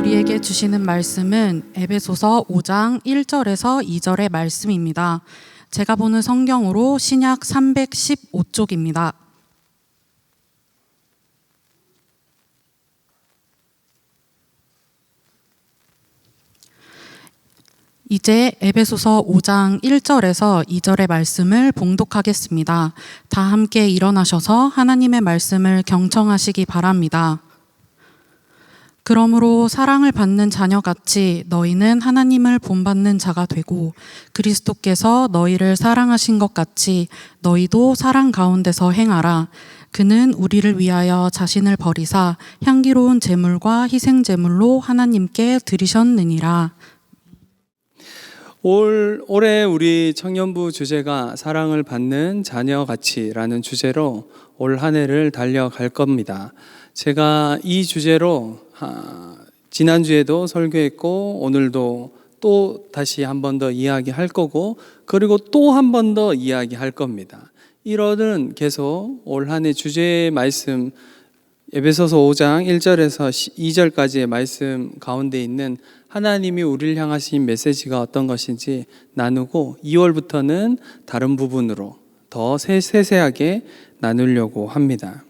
우리에게 주시는 말씀은 에베소서 5장 1절에서 2절의 말씀입니다. 제가 보는 성경으로 신약 315쪽입니다. 이제 에베소서 5장 1절에서 2절의 말씀을 봉독하겠습니다. 다 함께 일어나셔서 하나님의 말씀을 경청하시기 바랍니다. 그러므로 사랑을 받는 자녀같이 너희는 하나님을 본받는 자가 되고 그리스도께서 너희를 사랑하신 것 같이 너희도 사랑 가운데서 행하라. 그는 우리를 위하여 자신을 버리사 향기로운 제물과 희생 제물로 하나님께 드리셨느니라. 올해 우리 청년부 주제가 사랑을 받는 자녀같이라는 주제로 올 한 해를 달려갈 겁니다. 제가 이 주제로 지난주에도 설교했고 오늘도 또 다시 한 번 더 이야기할 거고 그리고 또 한 번 더 이야기할 겁니다. 1월은 계속 올 한 해 주제의 말씀 에베소서 5장 1절에서 2절까지의 말씀 가운데 있는 하나님이 우리를 향하신 메시지가 어떤 것인지 나누고 2월부터는 다른 부분으로 더 세세하게 나누려고 합니다.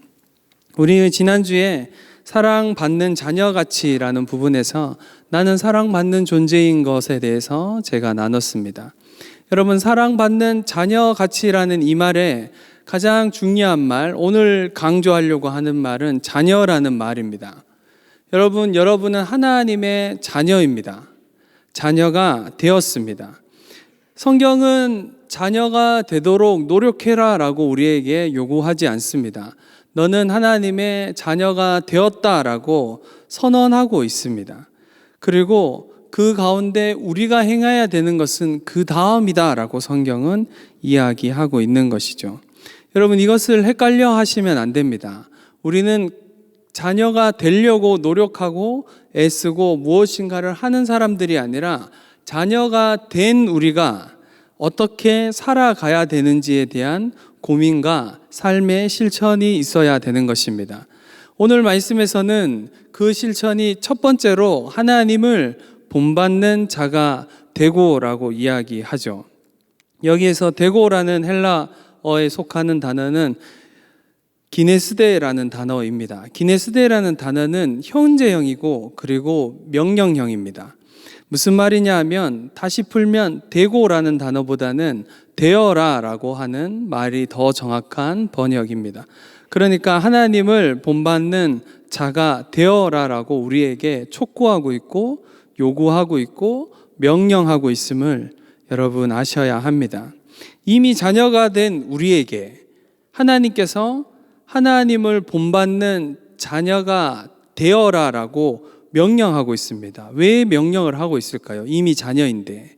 우리 지난주에 사랑받는 자녀같이라는 부분에서 나는 사랑받는 존재인 것에 대해서 제가 나눴습니다. 여러분, 사랑받는 자녀같이라는 이 말에 가장 중요한 말, 오늘 강조하려고 하는 말은 자녀라는 말입니다. 여러분은 하나님의 자녀입니다. 자녀가 되었습니다. 성경은 자녀가 되도록 노력해라 라고 우리에게 요구하지 않습니다. 너는 하나님의 자녀가 되었다라고 선언하고 있습니다. 그리고 그 가운데 우리가 행해야 되는 것은 그 다음이다라고 성경은 이야기하고 있는 것이죠. 여러분, 이것을 헷갈려 하시면 안 됩니다. 우리는 자녀가 되려고 노력하고 애쓰고 무엇인가를 하는 사람들이 아니라 자녀가 된 우리가 어떻게 살아가야 되는지에 대한 고민과 삶의 실천이 있어야 되는 것입니다. 오늘 말씀에서는 그 실천이 첫 번째로 하나님을 본받는 자가 되고라고 이야기하죠. 여기에서 되고라는 헬라어에 속하는 단어는 기네스데라는 단어입니다. 기네스데라는 단어는 현재형이고 그리고 명령형입니다. 무슨 말이냐 하면 다시 풀면 되고라는 단어보다는 되어라 라고 하는 말이 더 정확한 번역입니다. 그러니까 하나님을 본받는 자가 되어라 라고 우리에게 촉구하고 있고 요구하고 있고 명령하고 있음을 여러분 아셔야 합니다. 이미 자녀가 된 우리에게 하나님께서 하나님을 본받는 자녀가 되어라 라고 명령하고 있습니다. 왜 명령을 하고 있을까요? 이미 자녀인데.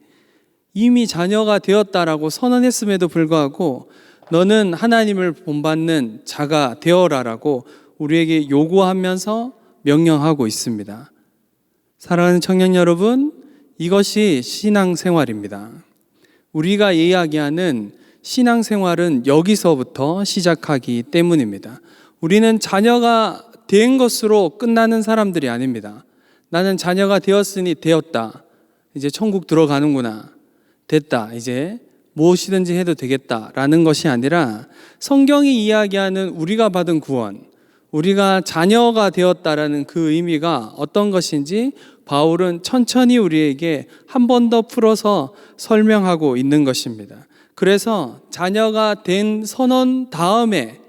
이미 자녀가 되었다라고 선언했음에도 불구하고 너는 하나님을 본받는 자가 되어라 라고 우리에게 요구하면서 명령하고 있습니다. 사랑하는 청년 여러분, 이것이 신앙생활입니다. 우리가 이야기하는 신앙생활은 여기서부터 시작하기 때문입니다. 우리는 자녀가 된 것으로 끝나는 사람들이 아닙니다. 나는 자녀가 되었으니 되었다. 이제 천국 들어가는구나. 됐다. 이제 무엇이든지 해도 되겠다라는 것이 아니라 성경이 이야기하는 우리가 받은 구원, 우리가 자녀가 되었다라는 그 의미가 어떤 것인지 바울은 천천히 우리에게 한 번 더 풀어서 설명하고 있는 것입니다. 그래서 자녀가 된 선언 다음에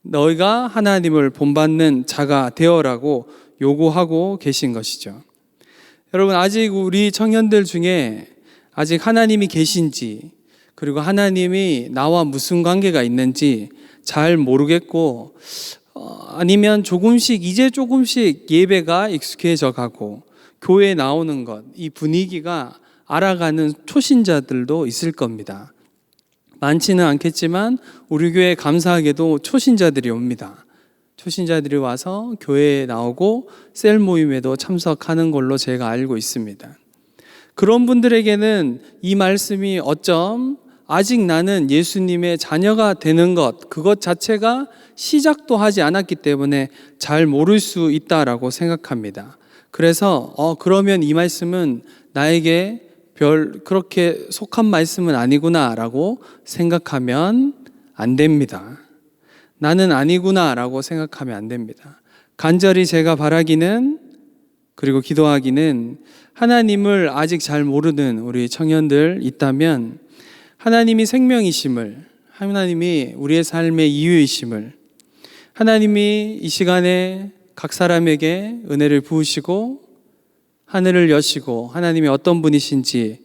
너희가 하나님을 본받는 자가 되어라고 요구하고 계신 것이죠. 여러분, 아직 우리 청년들 중에 아직 하나님이 계신지 그리고 하나님이 나와 무슨 관계가 있는지 잘 모르겠고 아니면 이제 조금씩 예배가 익숙해져 가고 교회에 나오는 것, 이 분위기가 알아가는 초신자들도 있을 겁니다. 많지는 않겠지만 우리 교회에 감사하게도 초신자들이 옵니다. 초신자들이 와서 교회에 나오고 셀 모임에도 참석하는 걸로 제가 알고 있습니다. 그런 분들에게는 이 말씀이 어쩜 아직 나는 예수님의 자녀가 되는 것, 그것 자체가 시작도 하지 않았기 때문에 잘 모를 수 있다라고 생각합니다. 그래서 그러면 이 말씀은 나에게 그렇게 속한 말씀은 아니구나라고 생각하면 안 됩니다. 나는 아니구나라고 생각하면 안 됩니다. 간절히 제가 바라기는, 그리고 기도하기는, 하나님을 아직 잘 모르는 우리 청년들 있다면 하나님이 생명이심을, 하나님이 우리의 삶의 이유이심을, 하나님이 이 시간에 각 사람에게 은혜를 부으시고 하늘을 여시고 하나님이 어떤 분이신지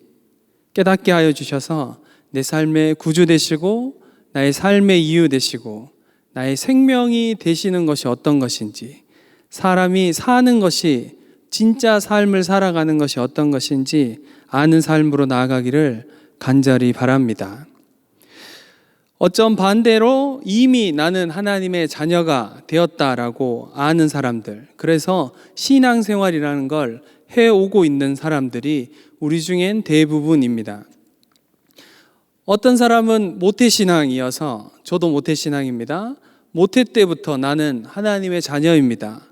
깨닫게 하여 주셔서 내 삶의 구주 되시고 나의 삶의 이유 되시고 나의 생명이 되시는 것이 어떤 것인지, 사람이 사는 것이, 진짜 삶을 살아가는 것이 어떤 것인지 아는 삶으로 나아가기를 간절히 바랍니다. 어쩜 반대로 이미 나는 하나님의 자녀가 되었다라고 아는 사람들, 그래서 신앙생활이라는 걸 해오고 있는 사람들이 우리 중엔 대부분입니다. 어떤 사람은 모태신앙이어서, 저도 모태신앙입니다. 모태 때부터 나는 하나님의 자녀입니다.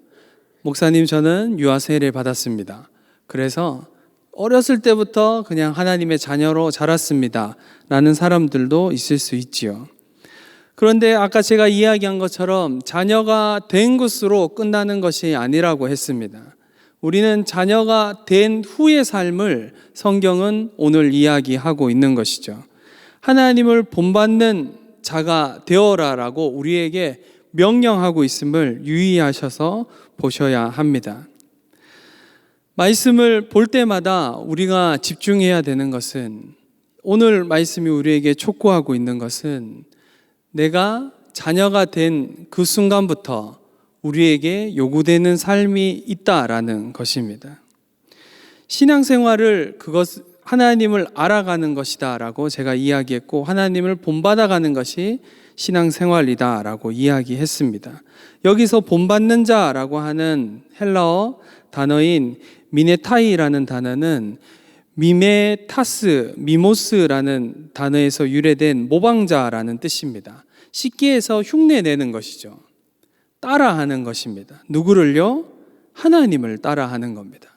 목사님, 저는 유아 세례를 받았습니다. 그래서 어렸을 때부터 그냥 하나님의 자녀로 자랐습니다 라는 사람들도 있을 수 있지요. 그런데 아까 제가 이야기한 것처럼 자녀가 된 것으로 끝나는 것이 아니라고 했습니다. 우리는 자녀가 된 후의 삶을 성경은 오늘 이야기하고 있는 것이죠. 하나님을 본받는 자가 되어라라고 우리에게 명령하고 있음을 유의하셔서 보셔야 합니다. 말씀을 볼 때마다 우리가 집중해야 되는 것은, 오늘 말씀이 우리에게 촉구하고 있는 것은 내가 자녀가 된 그 순간부터 우리에게 요구되는 삶이 있다라는 것입니다. 신앙생활을 하나님을 알아가는 것이다 라고 제가 이야기했고, 하나님을 본받아가는 것이 신앙생활이다 라고 이야기했습니다. 여기서 본받는 자라고 하는 헬라어 단어인 미네타이라는 단어는 미모스라는 단어에서 유래된 모방자라는 뜻입니다. 쉽게 해서 흉내내는 것이죠. 따라하는 것입니다. 누구를요? 하나님을 따라하는 겁니다.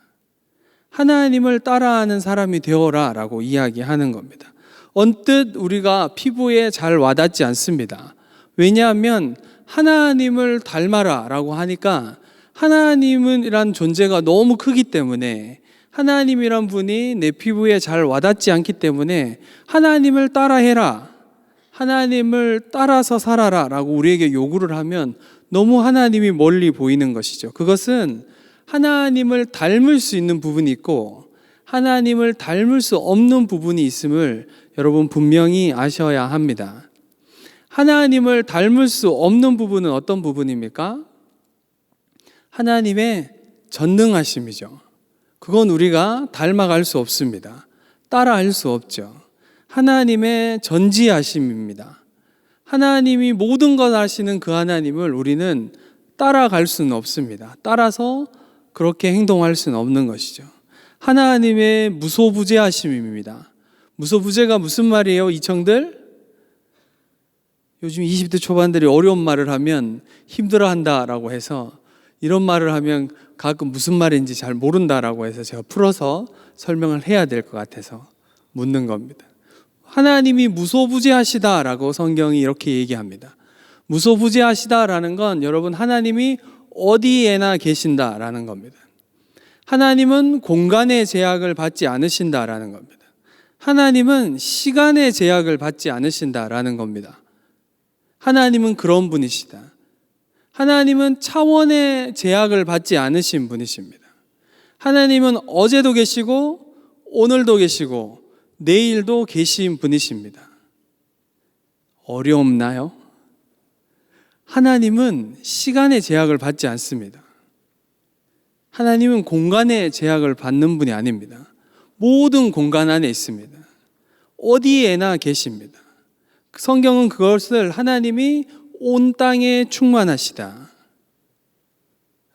하나님을 따라하는 사람이 되어라 라고 이야기하는 겁니다. 언뜻 우리가 피부에 잘 와닿지 않습니다. 왜냐하면 하나님을 닮아라 라고 하니까 하나님이란 존재가 너무 크기 때문에, 하나님이란 분이 내 피부에 잘 와닿지 않기 때문에 하나님을 따라해라, 하나님을 따라서 살아라 라고 우리에게 요구를 하면 너무 하나님이 멀리 보이는 것이죠. 그것은 하나님을 닮을 수 있는 부분이 있고 하나님을 닮을 수 없는 부분이 있음을 여러분 분명히 아셔야 합니다. 하나님을 닮을 수 없는 부분은 어떤 부분입니까? 하나님의 전능하심이죠. 그건 우리가 닮아갈 수 없습니다. 따라할 수 없죠. 하나님의 전지하심입니다. 하나님이 모든 것 아시는 그 하나님을 우리는 따라갈 수는 없습니다. 따라서 그렇게 행동할 수는 없는 것이죠. 하나님의 무소부재하심입니다. 무소부재가 무슨 말이에요, 이청들? 요즘 20대 초반들이 어려운 말을 하면 힘들어한다라고 해서, 이런 말을 하면 가끔 무슨 말인지 잘 모른다라고 해서 제가 풀어서 설명을 해야 될 것 같아서 묻는 겁니다. 하나님이 무소부재하시다라고 성경이 이렇게 얘기합니다. 무소부재하시다라는 건 여러분, 하나님이 어디에나 계신다라는 겁니다. 하나님은 공간의 제약을 받지 않으신다라는 겁니다. 하나님은 시간의 제약을 받지 않으신다라는 겁니다. 하나님은 그런 분이시다. 하나님은 차원의 제약을 받지 않으신 분이십니다. 하나님은 어제도 계시고 오늘도 계시고 내일도 계신 분이십니다. 어렵나요? 하나님은 시간의 제약을 받지 않습니다. 하나님은 공간의 제약을 받는 분이 아닙니다. 모든 공간 안에 있습니다. 어디에나 계십니다. 성경은 그것을 하나님이 온 땅에 충만하시다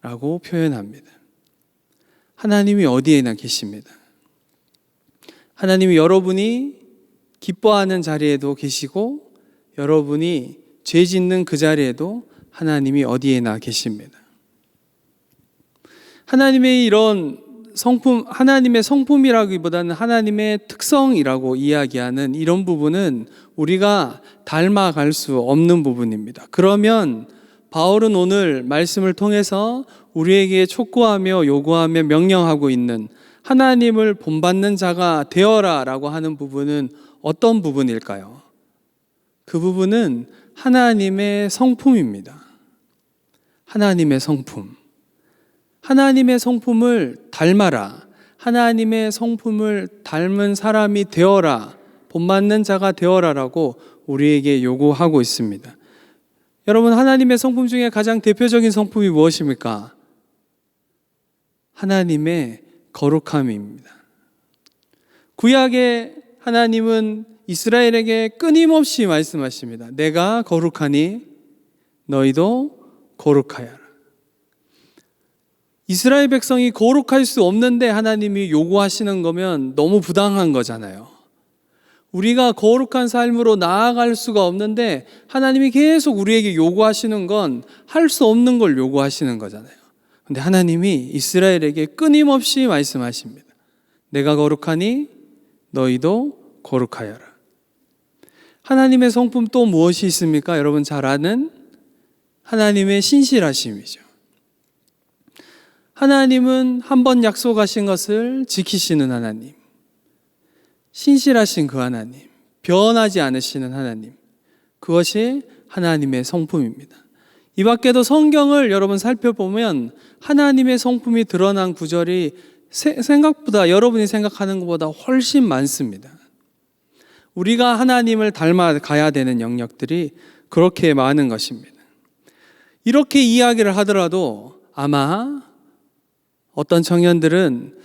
라고 표현합니다. 하나님이 어디에나 계십니다. 하나님이 여러분이 기뻐하는 자리에도 계시고 여러분이 죄 짓는 그 자리에도 하나님이 어디에나 계십니다. 하나님의 이런 성품, 하나님의 성품이라기보다는 하나님의 특성이라고 이야기하는 이런 부분은 우리가 닮아갈 수 없는 부분입니다. 그러면 바울은 오늘 말씀을 통해서 우리에게 촉구하며 요구하며 명령하고 있는 하나님을 본받는 자가 되어라 라고 하는 부분은 어떤 부분일까요? 그 부분은 하나님의 성품입니다. 하나님의 성품. 하나님의 성품을 닮아라. 하나님의 성품을 닮은 사람이 되어라. 본받는 자가 되어라라고 우리에게 요구하고 있습니다. 여러분, 하나님의 성품 중에 가장 대표적인 성품이 무엇입니까? 하나님의 거룩함입니다. 구약의 하나님은 이스라엘에게 끊임없이 말씀하십니다. 내가 거룩하니 너희도 거룩하여라. 이스라엘 백성이 거룩할 수 없는데 하나님이 요구하시는 거면 너무 부당한 거잖아요. 우리가 거룩한 삶으로 나아갈 수가 없는데 하나님이 계속 우리에게 요구하시는 건 할 수 없는 걸 요구하시는 거잖아요. 근데 하나님이 이스라엘에게 끊임없이 말씀하십니다. 내가 거룩하니 너희도 거룩하여라. 하나님의 성품 또 무엇이 있습니까? 여러분 잘 아는 하나님의 신실하심이죠. 하나님은 한 번 약속하신 것을 지키시는 하나님, 신실하신 그 하나님, 변하지 않으시는 하나님, 그것이 하나님의 성품입니다. 이 밖에도 성경을 여러분 살펴보면 하나님의 성품이 드러난 구절이 생각보다, 여러분이 생각하는 것보다 훨씬 많습니다. 우리가 하나님을 닮아가야 되는 영역들이 그렇게 많은 것입니다. 이렇게 이야기를 하더라도 아마 어떤 청년들은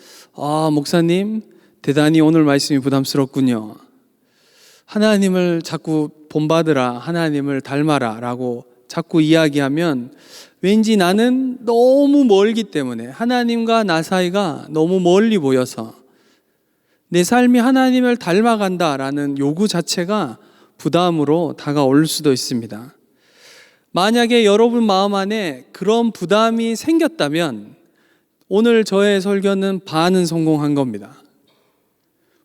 목사님 대단히 오늘 말씀이 부담스럽군요. 하나님을 자꾸 본받으라, 하나님을 닮아라 라고 자꾸 이야기하면 왠지 나는 너무 멀기 때문에, 하나님과 나 사이가 너무 멀리 보여서 내 삶이 하나님을 닮아간다라는 요구 자체가 부담으로 다가올 수도 있습니다. 만약에 여러분 마음 안에 그런 부담이 생겼다면 오늘 저의 설교는 반은 성공한 겁니다.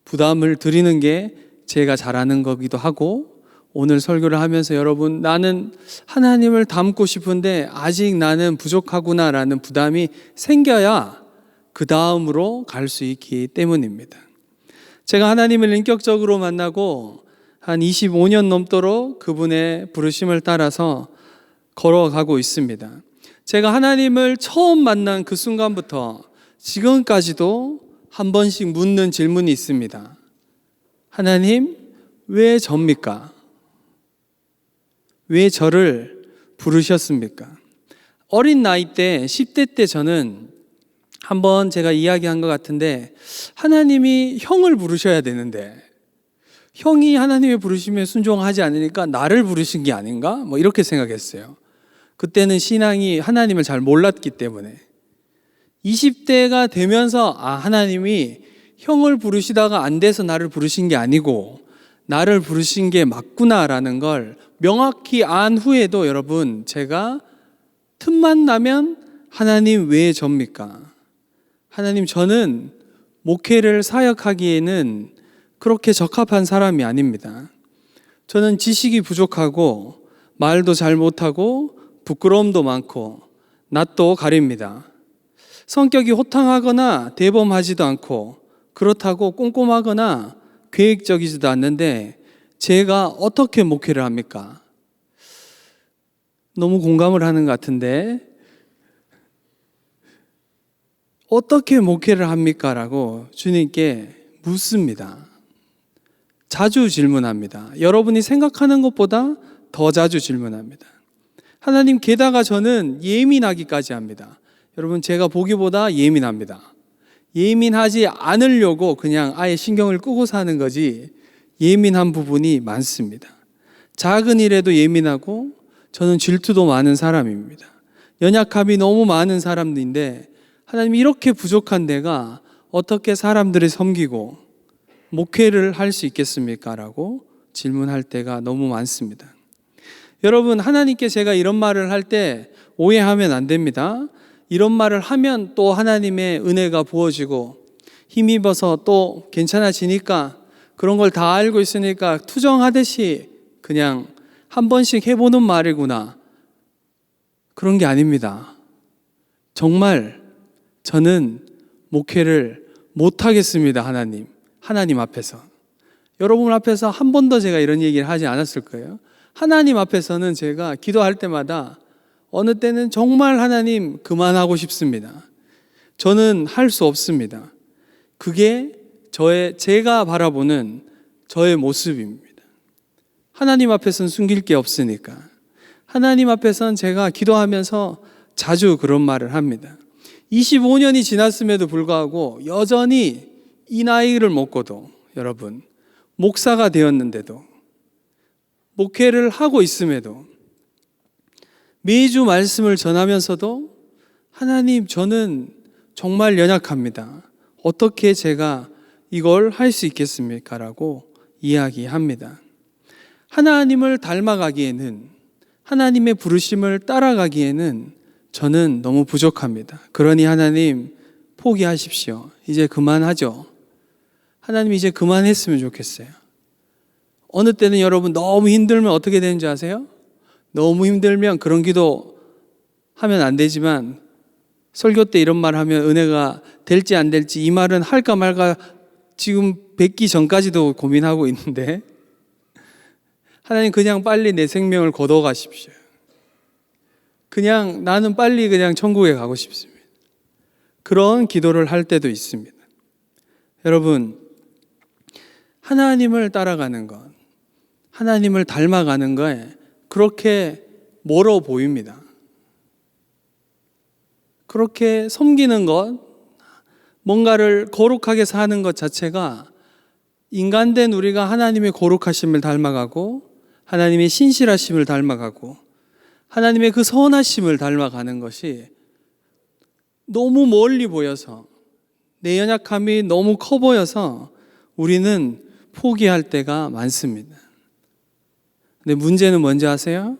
부담을 드리는 게 제가 잘하는 거기도 하고, 오늘 설교를 하면서 여러분, 나는 하나님을 닮고 싶은데 아직 나는 부족하구나라는 부담이 생겨야 그 다음으로 갈 수 있기 때문입니다. 제가 하나님을 인격적으로 만나고 한 25년 넘도록 그분의 부르심을 따라서 걸어가고 있습니다. 제가 하나님을 처음 만난 그 순간부터 지금까지도 한 번씩 묻는 질문이 있습니다. 하나님, 왜 접니까? 왜 저를 부르셨습니까? 어린 나이 때, 10대 때 저는 한번 제가 이야기한 것 같은데, 하나님이 형을 부르셔야 되는데 형이 하나님의 부르심에 순종하지 않으니까 나를 부르신 게 아닌가? 이렇게 생각했어요. 그때는 신앙이 하나님을 잘 몰랐기 때문에. 20대가 되면서 하나님이 형을 부르시다가 안 돼서 나를 부르신 게 아니고 나를 부르신 게 맞구나라는 걸 명확히 안 후에도 여러분, 제가 틈만 나면 하나님 왜 접니까? 하나님, 저는 목회를 사역하기에는 그렇게 적합한 사람이 아닙니다. 저는 지식이 부족하고 말도 잘 못하고 부끄러움도 많고 낯도 가립니다. 성격이 호탕하거나 대범하지도 않고 그렇다고 꼼꼼하거나 계획적이지도 않는데 제가 어떻게 목회를 합니까? 너무 공감을 하는 것 같은데 어떻게 목회를 합니까? 라고 주님께 묻습니다. 자주 질문합니다. 여러분이 생각하는 것보다 더 자주 질문합니다. 하나님, 게다가 저는 예민하기까지 합니다. 여러분, 제가 보기보다 예민합니다. 예민하지 않으려고 그냥 아예 신경을 끄고 사는 거지 예민한 부분이 많습니다. 작은 일에도 예민하고 저는 질투도 많은 사람입니다. 연약함이 너무 많은 사람인데 하나님, 이렇게 부족한 내가 어떻게 사람들을 섬기고 목회를 할 수 있겠습니까? 라고 질문할 때가 너무 많습니다. 여러분, 하나님께 제가 이런 말을 할 때 오해하면 안 됩니다. 이런 말을 하면 또 하나님의 은혜가 부어지고 힘입어서 또 괜찮아지니까 그런 걸 다 알고 있으니까 투정하듯이 그냥 한 번씩 해보는 말이구나. 그런 게 아닙니다. 정말 저는 목회를 못하겠습니다. 하나님 앞에서. 여러분 앞에서 한 번도 제가 이런 얘기를 하지 않았을 거예요. 하나님 앞에서는 제가 기도할 때마다 어느 때는 정말 하나님 그만하고 싶습니다. 저는 할 수 없습니다. 그게 제가 바라보는 저의 모습입니다. 하나님 앞에서는 숨길 게 없으니까. 하나님 앞에서는 제가 기도하면서 자주 그런 말을 합니다. 25년이 지났음에도 불구하고 여전히 이 나이를 먹고도 여러분 목사가 되었는데도 목회를 하고 있음에도 매주 말씀을 전하면서도 하나님 저는 정말 연약합니다. 어떻게 제가 이걸 할 수 있겠습니까? 라고 이야기합니다. 하나님을 닮아가기에는 하나님의 부르심을 따라가기에는 저는 너무 부족합니다. 그러니 하나님 포기하십시오. 이제 그만하죠. 하나님 이제 그만했으면 좋겠어요. 어느 때는 여러분 너무 힘들면 어떻게 되는지 아세요? 너무 힘들면 그런 기도 하면 안 되지만 설교 때 이런 말 하면 은혜가 될지 안 될지 이 말은 할까 말까 지금 뵙기 전까지도 고민하고 있는데 하나님 그냥 빨리 내 생명을 거둬 가십시오. 그냥 나는 빨리 그냥 천국에 가고 싶습니다. 그런 기도를 할 때도 있습니다. 여러분, 하나님을 따라가는 것, 하나님을 닮아가는 거에 그렇게 멀어 보입니다. 그렇게 섬기는 것, 뭔가를 거룩하게 사는 것 자체가 인간된 우리가 하나님의 거룩하심을 닮아가고 하나님의 신실하심을 닮아가고 하나님의 그 선하심을 닮아가는 것이 너무 멀리 보여서 내 연약함이 너무 커 보여서 우리는 포기할 때가 많습니다. 근데 문제는 뭔지 아세요?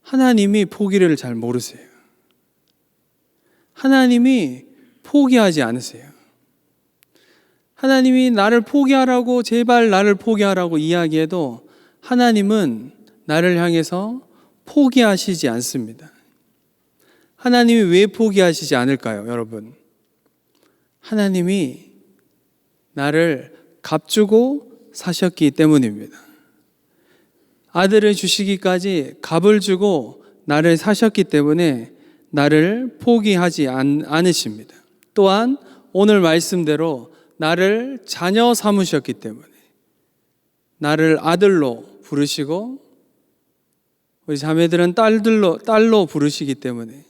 하나님이 포기를 잘 모르세요. 하나님이 포기하지 않으세요. 하나님이 나를 포기하라고 제발 나를 포기하라고 이야기해도 하나님은 나를 향해서 포기하시지 않습니다. 하나님이 왜 포기하시지 않을까요, 여러분? 하나님이 나를 값주고 사셨기 때문입니다. 아들을 주시기까지 값을 주고 나를 사셨기 때문에 나를 포기하지 않으십니다. 또한 오늘 말씀대로 나를 자녀 삼으셨기 때문에 나를 아들로 부르시고 우리 자매들은 딸로 부르시기 때문에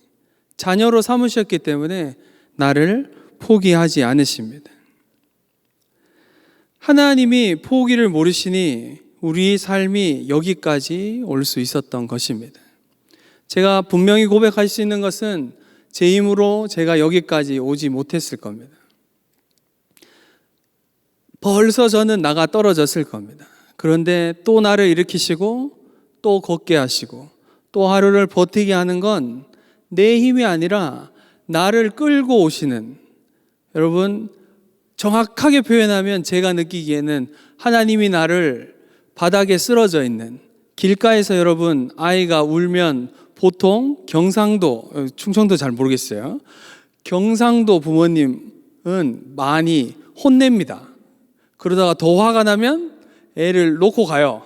자녀로 삼으셨기 때문에 나를 포기하지 않으십니다. 하나님이 포기를 모르시니 우리 삶이 여기까지 올 수 있었던 것입니다. 제가 분명히 고백할 수 있는 것은 제 힘으로 제가 여기까지 오지 못했을 겁니다. 벌써 저는 나가 떨어졌을 겁니다. 그런데 또 나를 일으키시고 또 걷게 하시고 또 하루를 버티게 하는 건 내 힘이 아니라 나를 끌고 오시는, 여러분 정확하게 표현하면 제가 느끼기에는 하나님이 나를 바닥에 쓰러져 있는 길가에서 여러분 아이가 울면 보통 경상도, 충청도 잘 모르겠어요. 경상도 부모님은 많이 혼냅니다. 그러다가 더 화가 나면 애를 놓고 가요.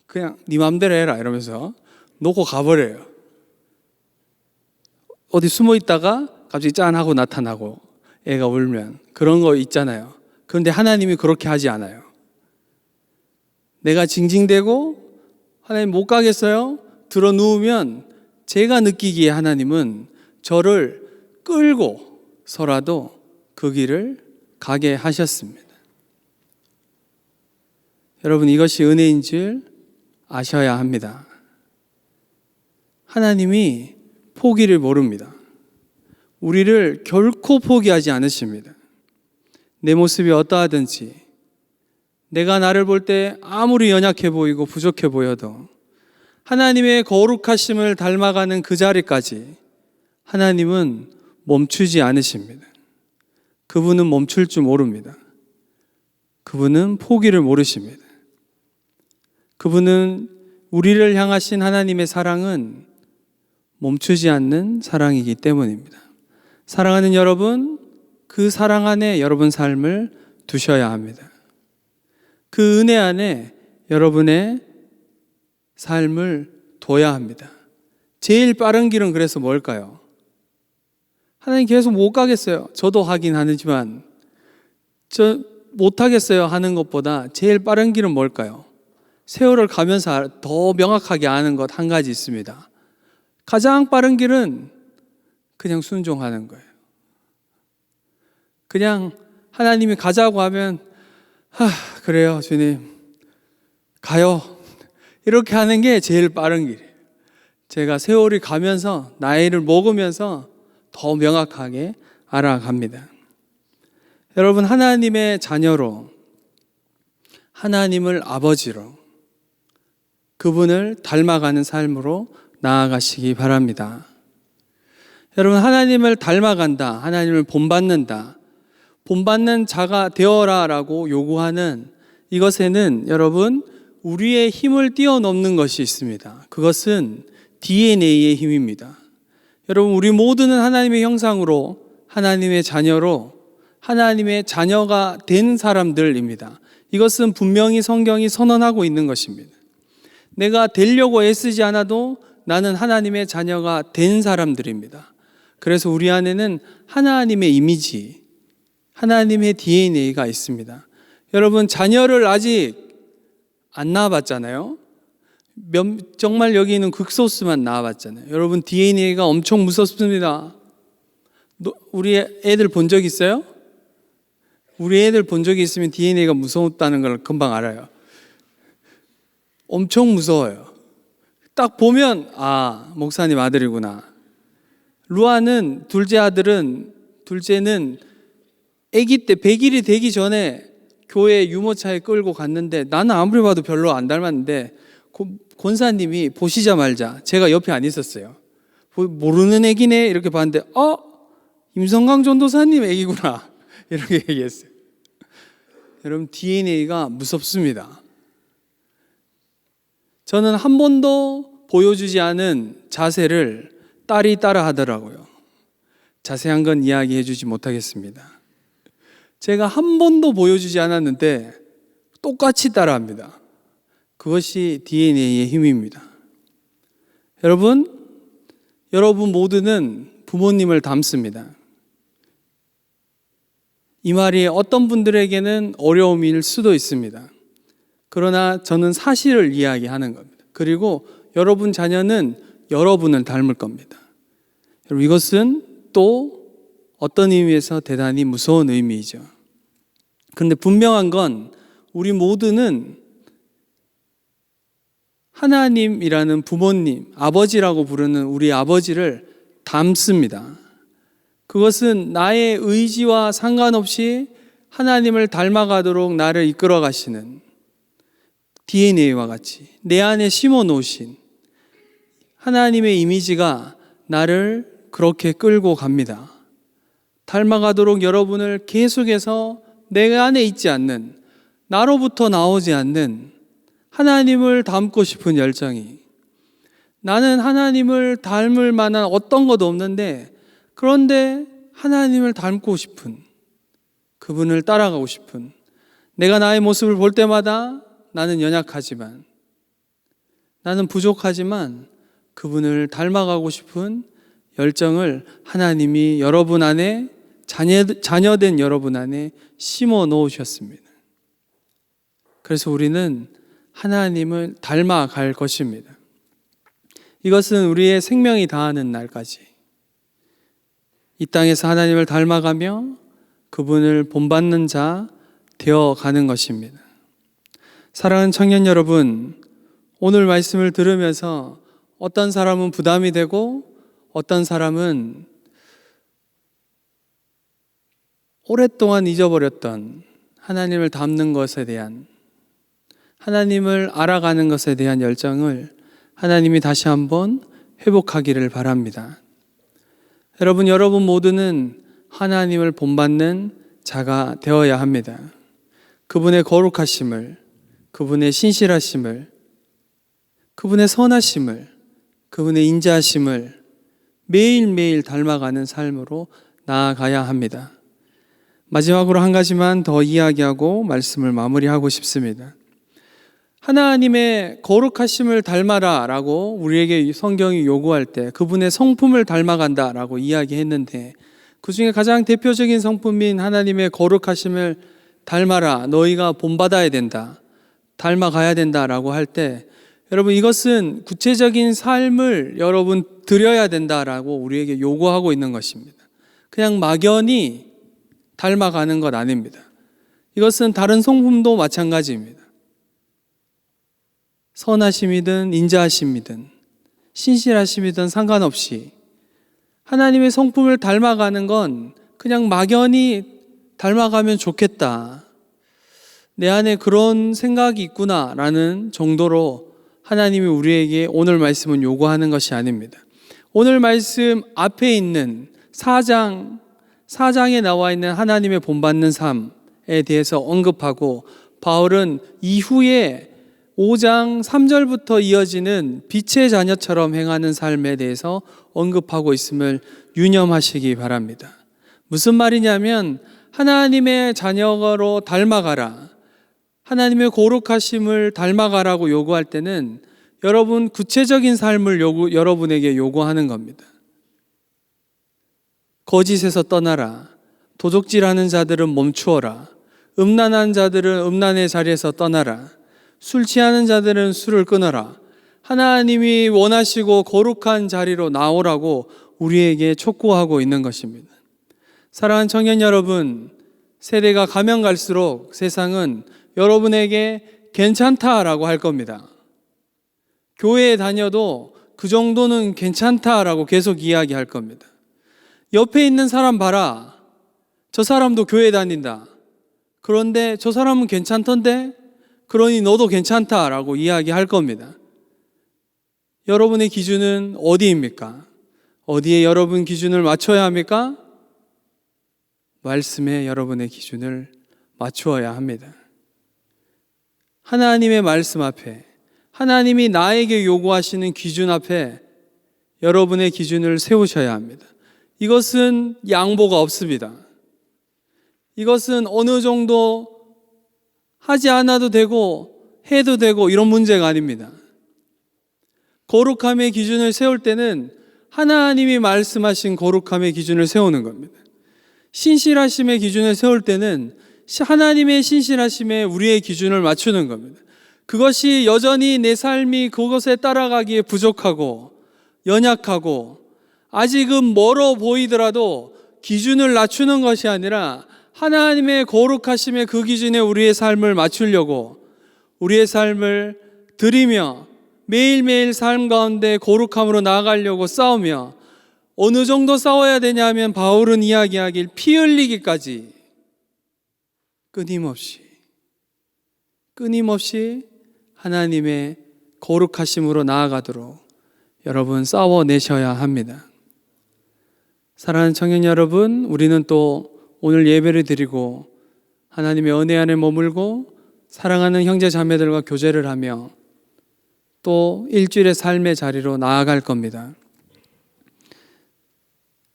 그냥 네 맘대로 해라 이러면서 놓고 가버려요. 어디 숨어 있다가 갑자기 짠하고 나타나고 애가 울면 그런 거 있잖아요. 그런데 하나님이 그렇게 하지 않아요. 내가 징징대고 하나님 못 가겠어요? 들어 누우면 제가 느끼기에 하나님은 저를 끌고서라도 그 길을 가게 하셨습니다. 여러분 이것이 은혜인 줄 아셔야 합니다. 하나님이 포기를 모릅니다. 우리를 결코 포기하지 않으십니다. 내 모습이 어떠하든지 내가 나를 볼 때 아무리 연약해 보이고 부족해 보여도 하나님의 거룩하심을 닮아가는 그 자리까지 하나님은 멈추지 않으십니다. 그분은 멈출 줄 모릅니다. 그분은 포기를 모르십니다. 그분은 우리를 향하신 하나님의 사랑은 멈추지 않는 사랑이기 때문입니다. 사랑하는 여러분, 그 사랑 안에 여러분 삶을 두셔야 합니다. 그 은혜 안에 여러분의 삶을 둬야 합니다. 제일 빠른 길은 그래서 뭘까요? 하나님 계속 못 가겠어요. 저도 하긴 하지만 저 못하겠어요 하는 것보다 제일 빠른 길은 뭘까요? 세월을 가면서 더 명확하게 아는 것 한 가지 있습니다. 가장 빠른 길은 그냥 순종하는 거예요. 그냥 하나님이 가자고 하면 그래요 주님 가요 이렇게 하는 게 제일 빠른 길이에요. 제가 세월이 가면서 나이를 먹으면서 더 명확하게 알아갑니다. 여러분, 하나님의 자녀로, 하나님을 아버지로, 그분을 닮아가는 삶으로 나아가시기 바랍니다. 여러분, 하나님을 닮아간다, 하나님을 본받는다, 본받는 자가 되어라 라고 요구하는 이것에는 여러분, 우리의 힘을 뛰어넘는 것이 있습니다. 그것은 DNA의 힘입니다. 여러분, 우리 모두는 하나님의 형상으로, 하나님의 자녀로, 하나님의 자녀가 된 사람들입니다. 이것은 분명히 성경이 선언하고 있는 것입니다. 내가 되려고 애쓰지 않아도 나는 하나님의 자녀가 된 사람들입니다. 그래서 우리 안에는 하나님의 이미지, 하나님의 DNA가 있습니다. 여러분, 자녀를 아직 안 낳아봤잖아요. 정말 여기 있는 극소수만 낳아봤잖아요. 여러분, DNA가 엄청 무섭습니다. 우리 애들 본 적 있어요? 우리 애들 본 적이 있으면 DNA가 무섭다는 걸 금방 알아요. 엄청 무서워요. 딱 보면 목사님 아들이구나. 루아는 둘째는 아기 때 100일이 되기 전에 교회 유모차에 끌고 갔는데 나는 아무리 봐도 별로 안 닮았는데 권사님이 보시자마자 제가 옆에 안 있었어요. 모르는 애기네 이렇게 봤는데 임성강 전도사님 애기구나 이렇게 얘기했어요. 여러분, DNA가 무섭습니다. 저는 한 번도 보여주지 않은 자세를 딸이 따라 하더라고요. 자세한 건 이야기해 주지 못하겠습니다. 제가 한 번도 보여주지 않았는데 똑같이 따라합니다. 그것이 DNA의 힘입니다. 여러분 모두는 부모님을 닮습니다. 이 말이 어떤 분들에게는 어려움일 수도 있습니다. 그러나 저는 사실을 이야기하는 겁니다. 그리고 여러분 자녀는 여러분을 닮을 겁니다. 여러분, 이것은 또 어떤 의미에서 대단히 무서운 의미이죠. 그런데 분명한 건 우리 모두는 하나님이라는 부모님, 아버지라고 부르는 우리 아버지를 닮습니다. 그것은 나의 의지와 상관없이 하나님을 닮아가도록 나를 이끌어 가시는 DNA와 같이 내 안에 심어 놓으신 하나님의 이미지가 나를 그렇게 끌고 갑니다. 닮아가도록 여러분을 계속해서 내 안에 있지 않는, 나로부터 나오지 않는 하나님을 닮고 싶은 열정이, 나는 하나님을 닮을 만한 어떤 것도 없는데 그런데 하나님을 닮고 싶은, 그분을 따라가고 싶은, 내가 나의 모습을 볼 때마다 나는 연약하지만, 나는 부족하지만 그분을 닮아가고 싶은 열정을 하나님이 여러분 안에, 자녀된 여러분 안에 심어 놓으셨습니다. 그래서 우리는 하나님을 닮아갈 것입니다. 이것은 우리의 생명이 다하는 날까지 이 땅에서 하나님을 닮아가며 그분을 본받는 자 되어가는 것입니다. 사랑하는 청년 여러분, 오늘 말씀을 들으면서 어떤 사람은 부담이 되고 어떤 사람은 오랫동안 잊어버렸던 하나님을 닮는 것에 대한, 하나님을 알아가는 것에 대한 열정을 하나님이 다시 한번 회복하기를 바랍니다. 여러분 모두는 하나님을 본받는 자가 되어야 합니다. 그분의 거룩하심을, 그분의 신실하심을, 그분의 선하심을, 그분의 인자하심을 매일매일 닮아가는 삶으로 나아가야 합니다. 마지막으로 한 가지만 더 이야기하고 말씀을 마무리하고 싶습니다. 하나님의 거룩하심을 닮아라 라고 우리에게 성경이 요구할 때 그분의 성품을 닮아간다 라고 이야기했는데, 그 중에 가장 대표적인 성품인 하나님의 거룩하심을 닮아라, 너희가 본받아야 된다, 닮아가야 된다 라고 할 때, 여러분 이것은 구체적인 삶을 여러분 드려야 된다라고 우리에게 요구하고 있는 것입니다. 그냥 막연히 닮아가는 것 아닙니다. 이것은 다른 성품도 마찬가지입니다. 선하심이든 인자하심이든 신실하심이든 상관없이 하나님의 성품을 닮아가는 건 그냥 막연히 닮아가면 좋겠다, 내 안에 그런 생각이 있구나라는 정도로 하나님이 우리에게 오늘 말씀은 요구하는 것이 아닙니다. 오늘 말씀 앞에 있는 4장에 나와 있는 하나님의 본받는 삶에 대해서 언급하고, 바울은 이후에 5장 3절부터 이어지는 빛의 자녀처럼 행하는 삶에 대해서 언급하고 있음을 유념하시기 바랍니다. 무슨 말이냐면, 하나님의 자녀로 닮아가라, 하나님의 거룩하심을 닮아가라고 요구할 때는 여러분 구체적인 삶을 여러분에게 요구하는 겁니다. 거짓에서 떠나라, 도적질하는 자들은 멈추어라, 음란한 자들은 음란의 자리에서 떠나라, 술 취하는 자들은 술을 끊어라, 하나님이 원하시고 거룩한 자리로 나오라고 우리에게 촉구하고 있는 것입니다. 사랑하는 청년 여러분, 세대가 가면 갈수록 세상은 여러분에게 괜찮다라고 할 겁니다. 교회에 다녀도 그 정도는 괜찮다라고 계속 이야기할 겁니다. 옆에 있는 사람 봐라, 저 사람도 교회 다닌다, 그런데 저 사람은 괜찮던데, 그러니 너도 괜찮다라고 이야기할 겁니다. 여러분의 기준은 어디입니까? 어디에 여러분 기준을 맞춰야 합니까? 말씀에 여러분의 기준을 맞추어야 합니다. 하나님의 말씀 앞에, 하나님이 나에게 요구하시는 기준 앞에 여러분의 기준을 세우셔야 합니다. 이것은 양보가 없습니다. 이것은 어느 정도 하지 않아도 되고 해도 되고 이런 문제가 아닙니다. 거룩함의 기준을 세울 때는 하나님이 말씀하신 거룩함의 기준을 세우는 겁니다. 신실하심의 기준을 세울 때는 하나님의 신실하심에 우리의 기준을 맞추는 겁니다. 그것이 여전히 내 삶이 그것에 따라가기에 부족하고 연약하고 아직은 멀어 보이더라도 기준을 낮추는 것이 아니라 하나님의 거룩하심의 그 기준에 우리의 삶을 맞추려고, 우리의 삶을 드리며 매일매일 삶 가운데 거룩함으로 나아가려고 싸우며, 어느 정도 싸워야 되냐면 바울은 이야기하길 피 흘리기까지 끊임없이 하나님의 거룩하심으로 나아가도록 여러분 싸워내셔야 합니다. 사랑하는 청년 여러분, 우리는 또 오늘 예배를 드리고 하나님의 은혜 안에 머물고 사랑하는 형제 자매들과 교제를 하며 또 일주일의 삶의 자리로 나아갈 겁니다.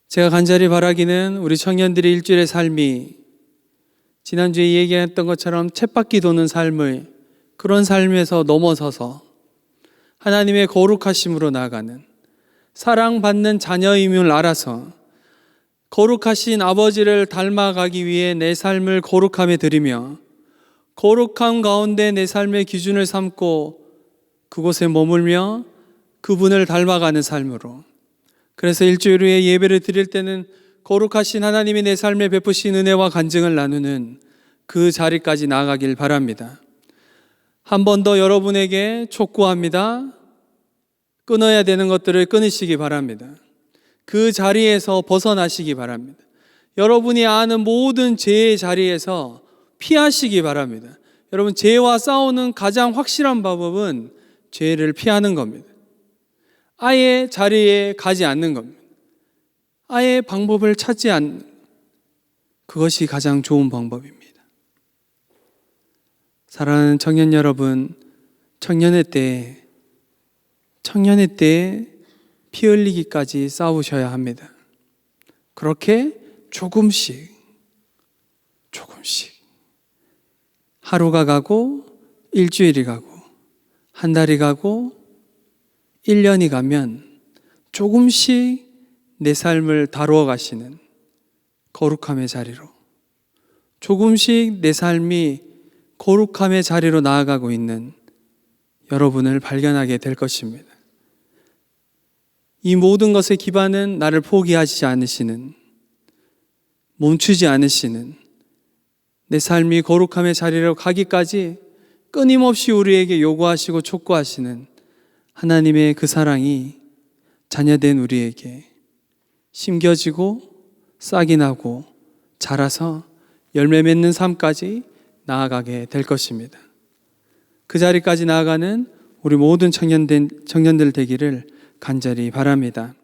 제가 간절히 바라기는 우리 청년들의 일주일의 삶이 지난주에 얘기했던 것처럼 쳇바퀴 도는 삶을, 그런 삶에서 넘어서서 하나님의 거룩하심으로 나아가는, 사랑받는 자녀임을 알아서 거룩하신 아버지를 닮아가기 위해 내 삶을 거룩함에 드리며 거룩함 가운데 내 삶의 기준을 삼고 그곳에 머물며 그분을 닮아가는 삶으로, 그래서 일주일 후에 예배를 드릴 때는 거룩하신 하나님이 내 삶에 베푸신 은혜와 간증을 나누는 그 자리까지 나아가길 바랍니다. 한 번 더 여러분에게 촉구합니다. 끊어야 되는 것들을 끊으시기 바랍니다. 그 자리에서 벗어나시기 바랍니다. 여러분이 아는 모든 죄의 자리에서 피하시기 바랍니다. 여러분, 죄와 싸우는 가장 확실한 방법은 죄를 피하는 겁니다. 아예 자리에 가지 않는 겁니다. 아예 방법을 찾지 않는 그것이 가장 좋은 방법입니다. 사랑하는 청년 여러분, 청년의 때에 피 흘리기까지 싸우셔야 합니다. 그렇게 조금씩 하루가 가고 일주일이 가고 한 달이 가고 1년이 가면 조금씩 내 삶을 다루어 가시는 거룩함의 자리로, 조금씩 내 삶이 거룩함의 자리로 나아가고 있는 여러분을 발견하게 될 것입니다. 이 모든 것의 기반은 나를 포기하지 않으시는, 멈추지 않으시는, 내 삶이 거룩함의 자리로 가기까지 끊임없이 우리에게 요구하시고 촉구하시는 하나님의 그 사랑이 자녀된 우리에게 심겨지고 싹이 나고 자라서 열매 맺는 삶까지 나아가게 될 것입니다. 그 자리까지 나아가는 우리 모든 청년들 되기를 간절히 바랍니다.